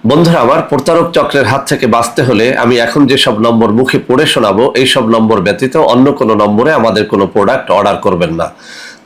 বন্ধুরা আমার, প্রতারক চক্রের হাত থেকে বাঁচতে হলে আমি এখন যেসব নম্বর মুখে পড়ে শোনাবো এই সব নম্বর ব্যতীত অন্য কোনো নম্বরে আমাদের কোনো প্রোডাক্ট অর্ডার করবেন না।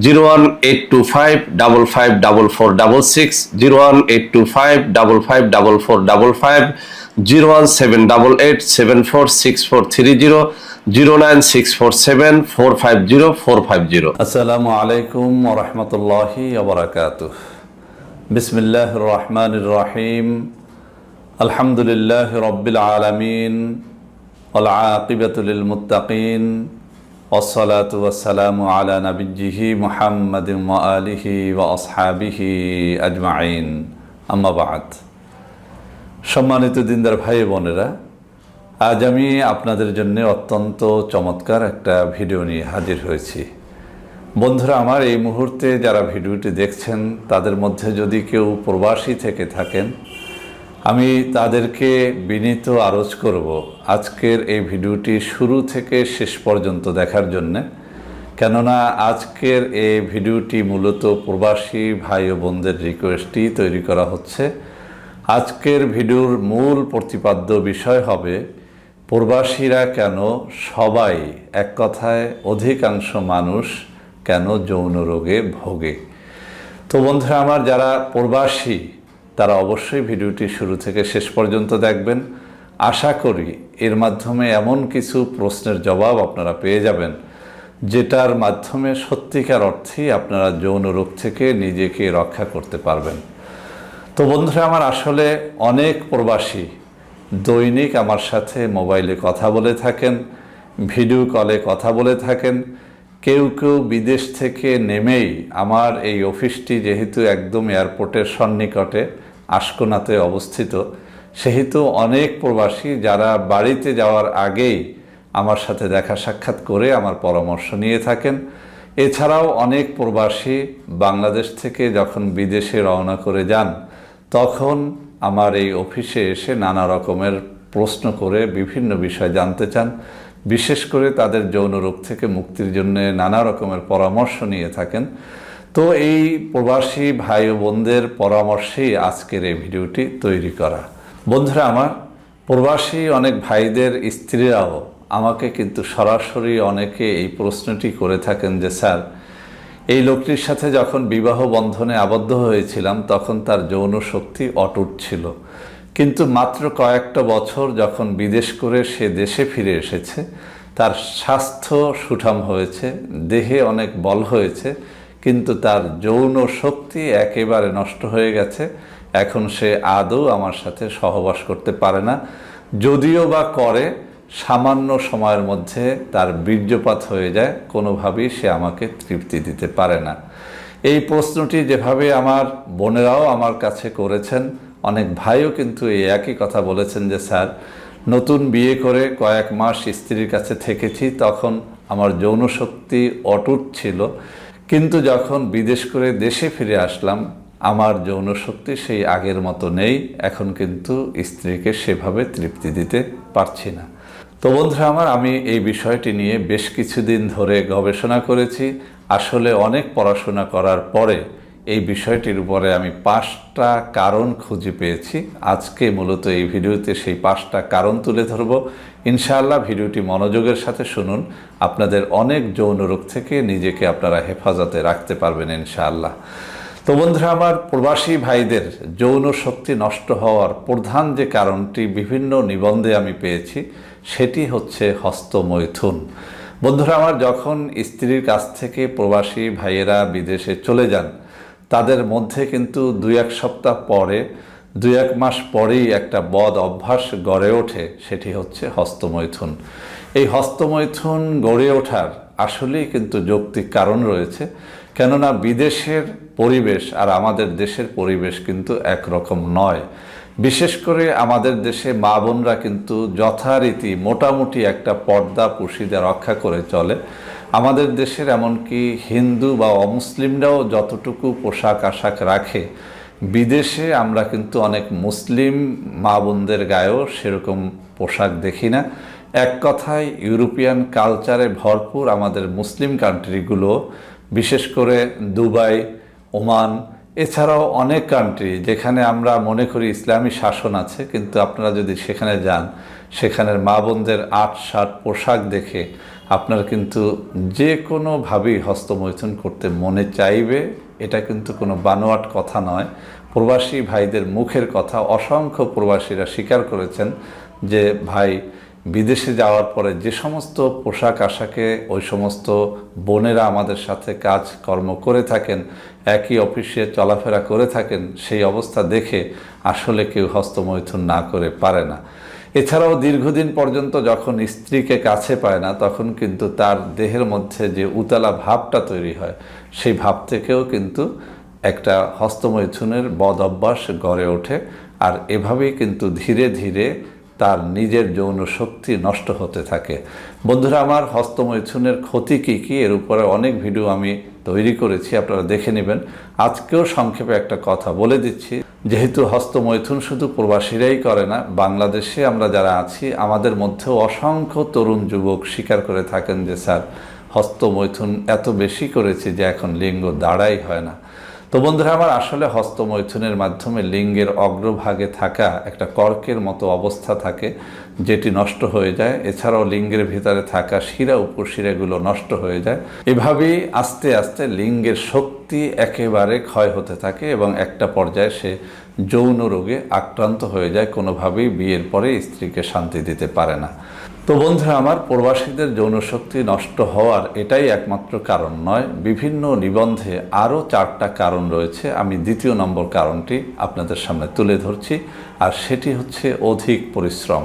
01825554466, 01825554455, 01788746430, 09647450450। আসসালামু আলাইকুম ওয়া রাহমাতুল্লাহি ওয়া বারাকাতুহু। বিসমিল্লাহির রহমানির রহিম। আলহামদুলিল্লাহি রাব্বিল আলামিন ওয়াল আকিবাতু লিল মুত্তাকিন ওয়াসসালাতু ওয়াসসালামু আলা নাবিয়্যিহি মুহাম্মাদিন ওয়া আলিহি ওয়া আসহাবিহি আজমাইন। আম্মা বা'দ। সম্মানিত দিনদার ভাই বোনেরা, আজ আমি আপনাদের জন্য অত্যন্ত চমৎকার একটা ভিডিও নিয়ে হাজির হয়েছি। বন্ধুরা আমার, এই মুহূর্তে যারা ভিডিওটি দেখছেন তাদের মধ্যে যদি কেউ প্রবাসী থেকে থাকেন, আমি তাদেরকে বিনীত আরজ করব আজকের এই ভিডিওটি শুরু থেকে শেষ পর্যন্ত দেখার জন্যে। কেননা আজকের এই ভিডিওটি মূলত প্রবাসী ভাই ও বোনদের রিকোয়েস্টই তৈরি করা হচ্ছে। আজকের ভিডিওর মূল প্রতিপাদ্য বিষয় হবে প্রবাসীরা কেন, সবাই এক কথায় অধিকাংশ মানুষ কেন যৌন রোগে ভোগে। তো বন্ধুরা আমার, যারা প্রবাসী তারা অবশ্যই ভিডিওটি শুরু থেকে শেষ পর্যন্ত দেখবেন। আশা করি এর মাধ্যমে এমন কিছু প্রশ্নের জবাব আপনারা পেয়ে যাবেন যেটার মাধ্যমে সত্যিকার অর্থেই আপনারা যৌন রোগ থেকে নিজেকে রক্ষা করতে পারবেন। তো বন্ধুরা আমার, আসলে অনেক প্রবাসী দৈনিক আমার সাথে মোবাইলে কথা বলে থাকেন, ভিডিও কলে কথা বলে থাকেন। কেউ কেউ বিদেশ থেকে নেমেই, আমার এই অফিসটি যেহেতু একদম এয়ারপোর্টের সন্নিকটে আশকোনাতে অবস্থিত, সেহেতু অনেক প্রবাসী যারা বাড়িতে যাওয়ার আগেই আমার সাথে দেখা সাক্ষাৎ করে আমার পরামর্শ নিয়ে থাকেন। এছাড়াও অনেক প্রবাসী বাংলাদেশ থেকে যখন বিদেশে রওনা করে যান তখন আমার এই অফিসে এসে নানা রকমের প্রশ্ন করে বিভিন্ন বিষয় জানতে চান। বিশেষ করে তাদের যৌন রোগ থেকে মুক্তির জন্য নানা রকমের পরামর্শ নিয়ে থাকেন। তো এই প্রবাসী ভাই ও বোনদের পরামর্শেই আজকের এই ভিডিওটি তৈরি করা। বন্ধুরা আমার, প্রবাসী অনেক ভাইদের স্ত্রীরাও আমাকে কিন্তু সরাসরি অনেকে এই প্রশ্নটি করে থাকেন যে স্যার, এই লোকটির সাথে যখন বিবাহ বন্ধনে আবদ্ধ হয়েছিলাম তখন তার যৌন শক্তি অটুট ছিল, কিন্তু মাত্র কয়েকটা বছর যখন বিদেশ করে সে দেশে ফিরে এসেছে তার স্বাস্থ্য সুঠাম হয়েছে, দেহে অনেক বল হয়েছে, কিন্তু তার যৌন শক্তি একেবারে নষ্ট হয়ে গেছে। এখন সে আদৌ আমার সাথে সহবাস করতে পারে না, যদিও বা করে সামান্য সময়ের মধ্যে তার বীর্যপাত হয়ে যায়, কোনোভাবেই সে আমাকে তৃপ্তি দিতে পারে না। এই প্রশ্নটি যেভাবে আমার বোনেরাও আমার কাছে করেছেন, অনেক ভাইও কিন্তু এই একই কথা বলেছেন যে স্যার, নতুন বিয়ে করে কয়েক মাস স্ত্রীর কাছে থেকেছি, তখন আমার যৌন শক্তি অটুট ছিল, কিন্তু যখন বিদেশ করে দেশে ফিরে আসলাম আমার যৌন শক্তি সেই আগের মতো নেই, এখন কিন্তু স্ত্রীকে সেভাবে তৃপ্তি দিতে পারছি না। তো বন্ধুরা আমার, আমি এই বিষয়টি নিয়ে বেশ কিছুদিন ধরে গবেষণা করেছি। আসলে অনেক পড়াশোনা করার পরে এই বিষয়টির উপরে আমি 5টা কারণ খুঁজে পেয়েছি। আজকে মূলত এই ভিডিওতে সেই 5টা কারণ তুলে ধরব। ইনশাআল্লাহ ভিডিওটি মনোযোগের সাথে শুনুন, আপনাদের অনেক যৌন রোগ থেকে নিজেকে আপনারা হেফাজতে রাখতে পারবেন ইনশাআল্লাহ। তো বন্ধুরা আমার, প্রবাসী ভাইদের যৌন শক্তি নষ্ট হওয়ার প্রধান যে কারণটি বিভিন্ন নিবন্ধে আমি পেয়েছি সেটি হচ্ছে হস্তমৈথুন। বন্ধুরা আমার, যখন স্ত্রীর কাছ থেকে প্রবাসী ভাইয়েরা বিদেশে চলে যান তাদের মধ্যে কিন্তু 2-1 সপ্তাহ পরে, 2-1 মাস পরেই একটা বদ অভ্যাস গড়ে ওঠে, সেটি হচ্ছে হস্তমৈথুন। এই হস্তমৈথুন গড়ে ওঠার আসলেই কিন্তু যৌক্তিক কারণ রয়েছে। কেননা বিদেশের পরিবেশ আর আমাদের দেশের পরিবেশ কিন্তু একরকম নয়। বিশেষ করে আমাদের দেশে মা বোনরা কিন্তু যথারীতি মোটামুটি একটা পর্দা পুশিদা রক্ষা করে চলে। আমাদের দেশের এমনকি হিন্দু বা অমুসলিমরাও যতটুকু পোশাক আশাক রাখে, বিদেশে আমরা কিন্তু অনেক মুসলিম মা বোনদের গায়েও সেরকম পোশাক দেখি না। এক কথায় ইউরোপিয়ান কালচারে ভরপুর আমাদের মুসলিম কান্ট্রিগুলো, বিশেষ করে দুবাই, ওমান, এছাড়াও অনেক কান্ট্রি যেখানে আমরা মনে করি ইসলামী শাসন আছে, কিন্তু আপনারা যদি সেখানে যান, সেখানের মা বোনদের আট শার্ট পোশাক দেখে আপনার কিন্তু যে কোনোভাবেই হস্তমৈথুন করতে মনে চাইবে। এটা কিন্তু কোনো বানোয়াট কথা নয়, প্রবাসী ভাইদের মুখের কথা। অসংখ্য প্রবাসীরা স্বীকার করেছেন যে ভাই বিদেশে যাওয়ার পরে যে সমস্ত পোশাক আশাকে ওই সমস্ত বোনেরা আমাদের সাথে কাজকর্ম করে থাকেন, একই অফিসে চলাফেরা করে থাকেন, সেই অবস্থা দেখে আসলে কেউ হস্তমৈথুন না করে পারে না। এছাড়াও দীর্ঘদিন পর্যন্ত যখন স্ত্রীকে কাছে পায় না, তখন কিন্তু তার দেহের মধ্যে যে উতলা ভাবটা তৈরি হয়, সেই ভাব থেকেও কিন্তু একটা হস্তমৈথুনের বদ অভ্যাস গড়ে ওঠে। আর এভাবেই কিন্তু ধীরে ধীরে তার নিজের যৌন শক্তি নষ্ট হতে থাকে। বন্ধুরা আমার, হস্তমৈথুনের ক্ষতি কী কী এর উপরে অনেক ভিডিও আমি তৈরি করেছি, আপনারা দেখে নেবেন। আজকেও সংক্ষেপে একটা কথা বলে দিচ্ছি, যেহেতু হস্তমৈথুন শুধু প্রবাসীরাই করে না, বাংলাদেশে আমরা যারা আছি আমাদের মধ্যেও অসংখ্য তরুণ যুবক স্বীকার করে থাকেন যে স্যার হস্তমৈথুন এত বেশি করেছি যে এখন লিঙ্গ দাঁড়াই হয় না। তো বন্ধুরা আমার, আসলে হস্তমৈথুনের মাধ্যমে লিঙ্গের অগ্রভাগে থাকা একটা কর্কের মতো অবস্থা থাকে, যেটি নষ্ট হয়ে যায়। এছাড়াও লিঙ্গের ভিতরে থাকা শিরা উপশিরাগুলো নষ্ট হয়ে যায়। এভাবেই আস্তে আস্তে লিঙ্গের শক্তি একেবারে ক্ষয় হতে থাকে এবং একটা পর্যায়ে সে যৌন রোগে আক্রান্ত হয়ে যায়, কোনোভাবেই বিয়ের পরে স্ত্রীকে শান্তি দিতে পারে না। তো বন্ধুরা আমার, প্রবাসীদের যৌন শক্তি নষ্ট হওয়ার এটাই একমাত্র কারণ নয়, বিভিন্ন নিবন্ধে আরও 4টা কারণ রয়েছে। আমি দ্বিতীয় নম্বর কারণটি আপনাদের সামনে তুলে ধরছি, আর সেটি হচ্ছে অধিক পরিশ্রম।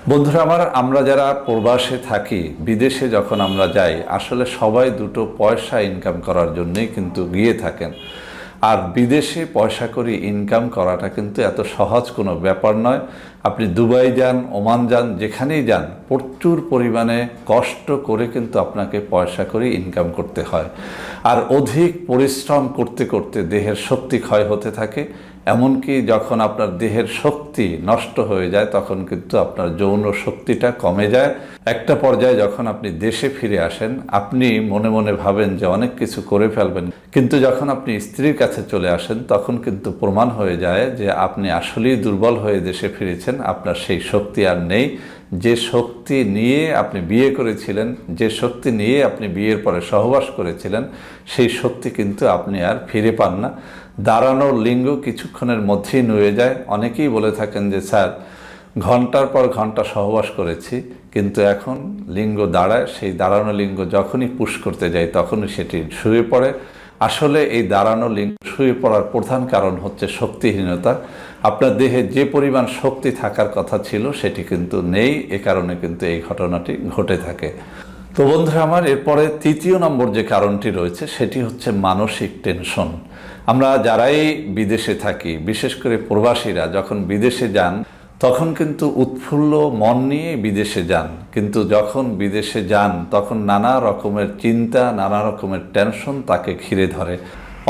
বন্ধুরা আমার, আমরা যারা প্রবাসে থাকি, বিদেশে যখন আমরা যাই, আসলে সবাই দুটো পয়সা ইনকাম করার জন্যই কিন্তু গিয়ে থাকেন। আর বিদেশে পয়সা করে ইনকাম করাটা কিন্তু এত সহজ কোনো ব্যাপার নয়। আপনি দুবাই যান, ওমান যান, যেখানেই যান, প্রচুর পরিমাণে কষ্ট করে কিন্তু আপনাকে পয়সা করে ইনকাম করতে হয়। আর অধিক পরিশ্রম করতে করতে দেহের শক্তি ক্ষয় হতে থাকে। এমনকি যখন আপনার দেহের শক্তি নষ্ট হয়ে যায়, তখন কিন্তু আপনার যৌন শক্তিটা কমে যায়। একটা পর্যায়ে যখন আপনি দেশে ফিরে আসেন, আপনি মনে মনে ভাবেন যে অনেক কিছু করে ফেলবেন, কিন্তু যখন আপনি স্ত্রীর কাছে চলে আসেন, তখন কিন্তু প্রমাণ হয়ে যায় যে আপনি আসলেই দুর্বল হয়ে দেশে ফিরেছেন। আপনার সেই শক্তি আর নেই। যে শক্তি নিয়ে আপনি বিয়ে করেছিলেন, যে শক্তি নিয়ে আপনি বিয়ের পরে সহবাস করেছিলেন, সেই শক্তি কিন্তু আপনি আর ফিরে পান না। দাঁড়ানোর লিঙ্গ কিছুক্ষণের মধ্যেই নুয়ে যায়। অনেকেই বলে থাকেন যে স্যার ঘন্টার পর ঘন্টা সহবাস করেছি, কিন্তু এখন লিঙ্গ দাঁড়ায়। সেই দাঁড়ানো লিঙ্গ যখনই পুশ করতে যাই, তখনই সেটি শুয়ে পড়ে। আসলে এই দাঁড়ানো লিঙ্গ শুয়ে পড়ার প্রধান কারণ হচ্ছে শক্তিহীনতা। আপনার দেহে যে পরিমাণ শক্তি থাকার কথা ছিল, সেটি কিন্তু নেই। এ কারণে কিন্তু এই ঘটনাটি ঘটে থাকে। তো বন্ধুরা আমার, এরপরে তৃতীয় নম্বর যে কারণটি রয়েছে, সেটি হচ্ছে মানসিক টেনশন। আমরা যারাই বিদেশে থাকি, বিশেষ করে প্রবাসীরা যখন বিদেশে যান, তখন কিন্তু উৎফুল্ল মন নিয়ে বিদেশে যান, কিন্তু যখন বিদেশে যান তখন নানা রকমের চিন্তা, নানা রকমের টেনশন তাকে ঘিরে ধরে।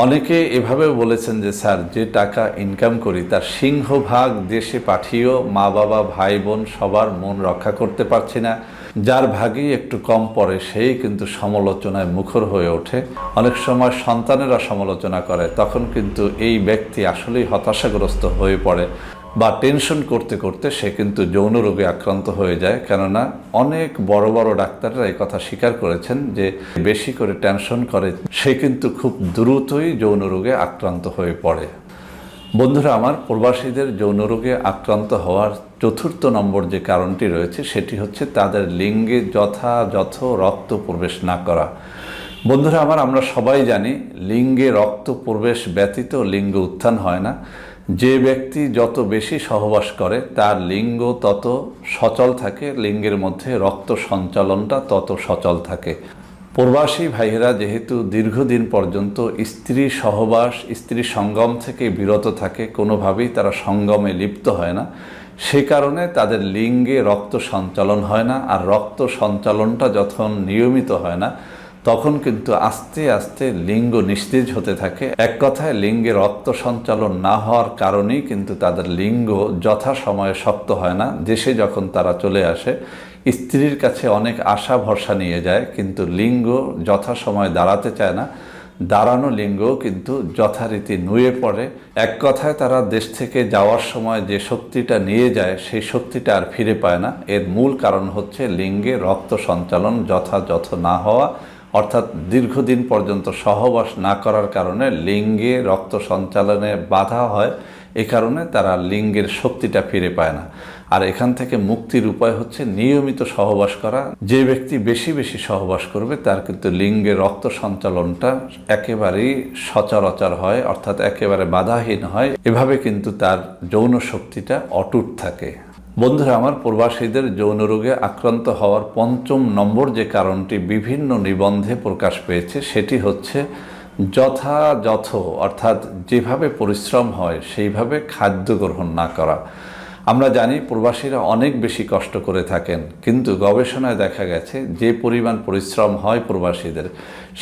অনেকে এভাবেও বলেছেন যে স্যার যে টাকা ইনকাম করি তার সিংহভাগ দেশে পাঠিয়েও মা বাবা ভাই বোন সবার মন রক্ষা করতে পারছি না। যার ভাগই একটু কম পড়ে সেই কিন্তু সমালোচনায় মুখর হয়ে ওঠে। অনেক সময় সন্তানেরা সমালোচনা করে, তখন কিন্তু এই ব্যক্তি আসলেই হতাশাগ্রস্ত হয়ে পড়ে বা টেনশন করতে করতে সে কিন্তু যৌন রোগে আক্রান্ত হয়ে যায়। কেননা অনেক বড় বড় ডাক্তাররা এই কথা স্বীকার করেছেন যে বেশি করে টেনশন করে সে কিন্তু খুব দ্রুতই যৌন রোগে আক্রান্ত হয়ে পড়ে। বন্ধুরা আমার, প্রবাসীদের যৌন রোগে আক্রান্ত হওয়ার চতুর্থ নম্বর যে কারণটি রয়েছে, সেটি হচ্ছে তাদের লিঙ্গে যথাযথ রক্ত প্রবেশ না করা। বন্ধুরা আমার, আমরা সবাই জানি লিঙ্গে রক্ত প্রবেশ ব্যতীত লিঙ্গ উত্থান হয় না। যে ব্যক্তি যত বেশি সহবাস করে তার লিঙ্গ তত সচল থাকে, লিঙ্গের মধ্যে রক্ত সঞ্চালনটা তত সচল থাকে। প্রবাসী ভাইয়েরা যেহেতু দীর্ঘদিন পর্যন্ত স্ত্রী সহবাস, স্ত্রী সঙ্গম থেকে বিরত থাকে, কোনোভাবেই তারা সঙ্গমে লিপ্ত হয় না, সে কারণে তাদের লিঙ্গে রক্ত সঞ্চালন হয় না। আর রক্ত সঞ্চালনটা যখন নিয়মিত হয় না, তখন কিন্তু আস্তে আস্তে লিঙ্গ নিস্তেজ হতে থাকে। এক কথায় লিঙ্গে রক্ত সঞ্চালন না হওয়ার কারণেই কিন্তু তাদের লিঙ্গ যথাসময়ে শক্ত হয় না। দেশে যখন তারা চলে আসে, স্ত্রীর কাছে অনেক আশা ভরসা নিয়ে যায়, কিন্তু লিঙ্গ যথাসময়ে দাঁড়াতে চায় না। দাঁড়ানো লিঙ্গও কিন্তু যথারীতি নুয়ে পড়ে। এক কথায় তারা দেশ থেকে যাওয়ার সময় যে শক্তিটা নিয়ে যায় সেই শক্তিটা আর ফিরে পায় না। এর মূল কারণ হচ্ছে লিঙ্গে রক্ত সঞ্চালন যথাযথ না হওয়া, অর্থাৎ দীর্ঘদিন পর্যন্ত সহবাস না করার কারণে লিঙ্গে রক্ত সঞ্চালনে বাধা হয়। এ কারণে তারা লিঙ্গের শক্তিটা ফিরে পায় না। আর এখান থেকে মুক্তির উপায় হচ্ছে নিয়মিত সহবাস করা। যে ব্যক্তি বেশি বেশি সহবাস করবে তার কিন্তু লিঙ্গে রক্ত সঞ্চালনটা একেবারেই সচরাচর হয়, অর্থাৎ একেবারে বাধাহীন হয়। এভাবে কিন্তু তার যৌন শক্তিটা অটুট থাকে। বন্ধুরা আমার, প্রবাসীদের যৌন রোগে আক্রান্ত হওয়ার ৫ম নম্বর যে কারণটি বিভিন্ন নিবন্ধে প্রকাশ পেয়েছে সেটি হচ্ছে যথাযথ, অর্থাৎ যেভাবে পরিশ্রম হয় সেইভাবে খাদ্য গ্রহণ না করা। আমরা জানি প্রবাসীরা অনেক বেশি কষ্ট করে থাকেন, কিন্তু গবেষণায় দেখা গেছে যে পরিমাণ পরিশ্রম হয় প্রবাসীদের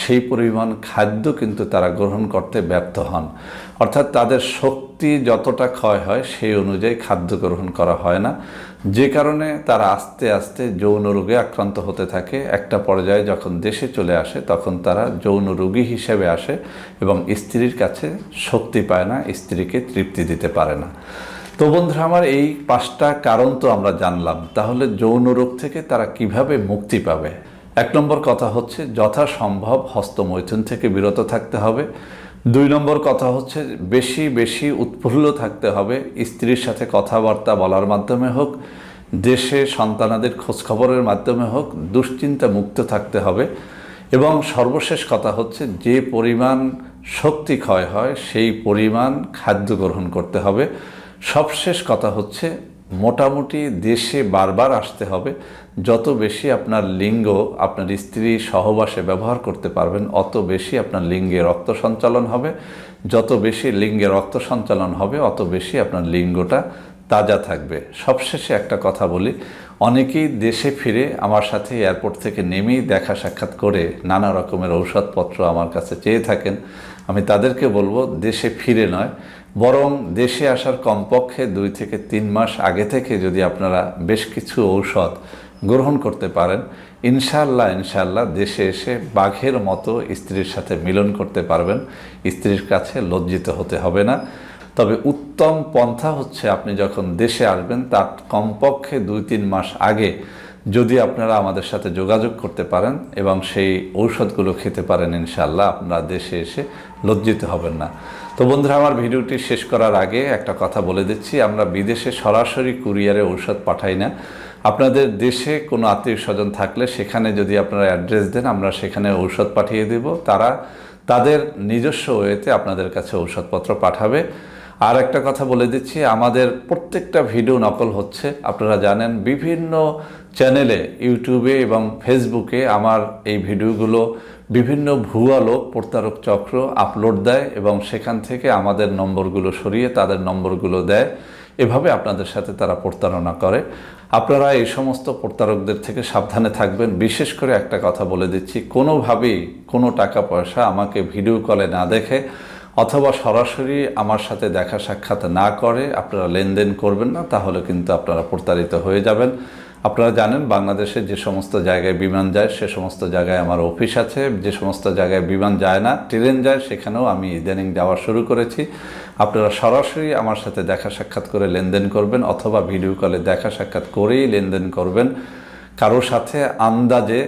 সেই পরিমাণ খাদ্য কিন্তু তারা গ্রহণ করতে ব্যর্থ হন। অর্থাৎ তাদের শক্তি যতটা ক্ষয় হয় সেই অনুযায়ী খাদ্য গ্রহণ করা হয় না, যে কারণে তারা আস্তে আস্তে যৌন রোগে আক্রান্ত হতে থাকে। একটা পর্যায়ে যখন দেশে চলে আসে তখন তারা যৌন রোগী হিসেবে আসে এবং স্ত্রীর কাছে শক্তি পায় না, স্ত্রীকে তৃপ্তি দিতে পারে না। তো বন্ধুরা আমার, এই 5টা কারণ তো আমরা জানলাম, তাহলে যৌন রোগ থেকে তারা কিভাবে মুক্তি পাবে? 1 নম্বর কথা হচ্ছে যথাসম্ভব হস্তমৈথুন থেকে বিরত থাকতে হবে। 2 নম্বর কথা হচ্ছে বেশি বেশি উৎফুল্ল থাকতে হবে, স্ত্রীর সাথে কথাবার্তা বলার মাধ্যমে হোক, দেশে সন্তানাদের খোঁজখবরের মাধ্যমে হোক, দুশ্চিন্তা মুক্ত থাকতে হবে। এবং সর্বশেষ কথা হচ্ছে যে পরিমাণ শক্তি ক্ষয় হয় সেই পরিমাণ খাদ্য গ্রহণ করতে হবে। সবশেষ কথা হচ্ছে মোটামুটি দেশে বারবার আসতে হবে। যত বেশি আপনার লিঙ্গ আপনার স্ত্রী সহবাসে ব্যবহার করতে পারবেন অত বেশি আপনার লিঙ্গে রক্ত সঞ্চালন হবে। যত বেশি লিঙ্গে রক্ত সঞ্চালন হবে অত বেশি আপনার লিঙ্গটা তাজা থাকবে। সবশেষে একটা কথা বলি, অনেকেই দেশে ফিরে আমার সাথে এয়ারপোর্ট থেকে নেমেই দেখা সাক্ষাৎ করে নানা রকমের ঔষধপত্র আমার কাছে চেয়ে থাকেন। আমি তাদেরকে বলবো দেশে ফিরে নয়, বরং দেশে আসার কমপক্ষে 2 থেকে 3 মাস আগে থেকে যদি আপনারা বেশ কিছু ঔষধ গ্রহণ করতে পারেন, ইনশাআল্লাহ দেশে এসে বাঘের মতো স্ত্রীর সাথে মিলন করতে পারবেন। স্ত্রীর কাছে লজ্জিত হতে হবে না। তবে উত্তম পন্থা হচ্ছে আপনি যখন দেশে আসবেন তার কমপক্ষে 2-3 মাস আগে যদি আপনারা আমাদের সাথে যোগাযোগ করতে পারেন এবং সেই ঔষধগুলো খেতে পারেন, ইনশাআল্লাহ আপনারা দেশে এসে লজ্জিত হবেন না। তো বন্ধুরা আমার, ভিডিওটি শেষ করার আগে একটা কথা বলে দিচ্ছি, আমরা বিদেশে সরাসরি কুরিয়ারে ঔষধ পাঠাই না। আপনাদের দেশে কোনো আত্মীয় স্বজন থাকলে সেখানে যদি আপনারা অ্যাড্রেস দেন আমরা সেখানে ঔষধ পাঠিয়ে দেব, তারা তাদের নিজস্ব ওয়েতে আপনাদের কাছে ঔষধপত্র পাঠাবে। আর একটা কথা বলে দিচ্ছি, আমাদের প্রত্যেকটা ভিডিও নকল হচ্ছে। আপনারা জানেন বিভিন্ন চ্যানেলে ইউটিউবে এবং ফেসবুকে আমার এই ভিডিওগুলো বিভিন্ন ভুয়া লোক প্রতারক চক্র আপলোড দেয় এবং সেখান থেকে আমাদের নম্বরগুলো সরিয়ে তাদের নম্বরগুলো দেয়। এভাবে আপনাদের সাথে তারা প্রতারণা করে। আপনারা এই সমস্ত প্রতারকদের থেকে সাবধানে থাকবেন। বিশেষ করে একটা কথা বলে দিচ্ছি, কোনোভাবেই কোনো টাকা পয়সা আমাকে ভিডিও কলে না দেখে অথবা সরাসরি আমার সাথে দেখা সাক্ষাৎ না করে আপনারা লেনদেন করবেন না, তাহলে কিন্তু আপনারা প্রতারিত হয়ে যাবেন। আপনারা জানেন বাংলাদেশে যে সমস্ত জায়গায় বিমান যায় সে সমস্ত জায়গায় আমার অফিস আছে, যে সমস্ত জায়গায় বিমান যায় না ট্রেন যায় সেখানেও আমি ইদানিং যাওয়া শুরু করেছি। আপনারা সরাসরি আমার সাথে দেখা সাক্ষাৎ করে লেনদেন করবেন অথবা ভিডিও কলে দেখা সাক্ষাৎ করেই লেনদেন করবেন। কারোর সাথে আন্দাজে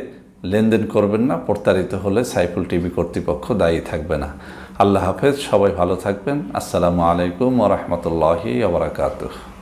লেনদেন করবেন না, প্রতারিত হলে সাইফুল টিভি কর্তৃপক্ষ দায়ী থাকবে না। আল্লাহ হাফেজ, সবাই ভালো থাকবেন। আসসালামু আলাইকুম ওয়া রাহমাতুল্লাহি ওয়া বারাকাতুহু।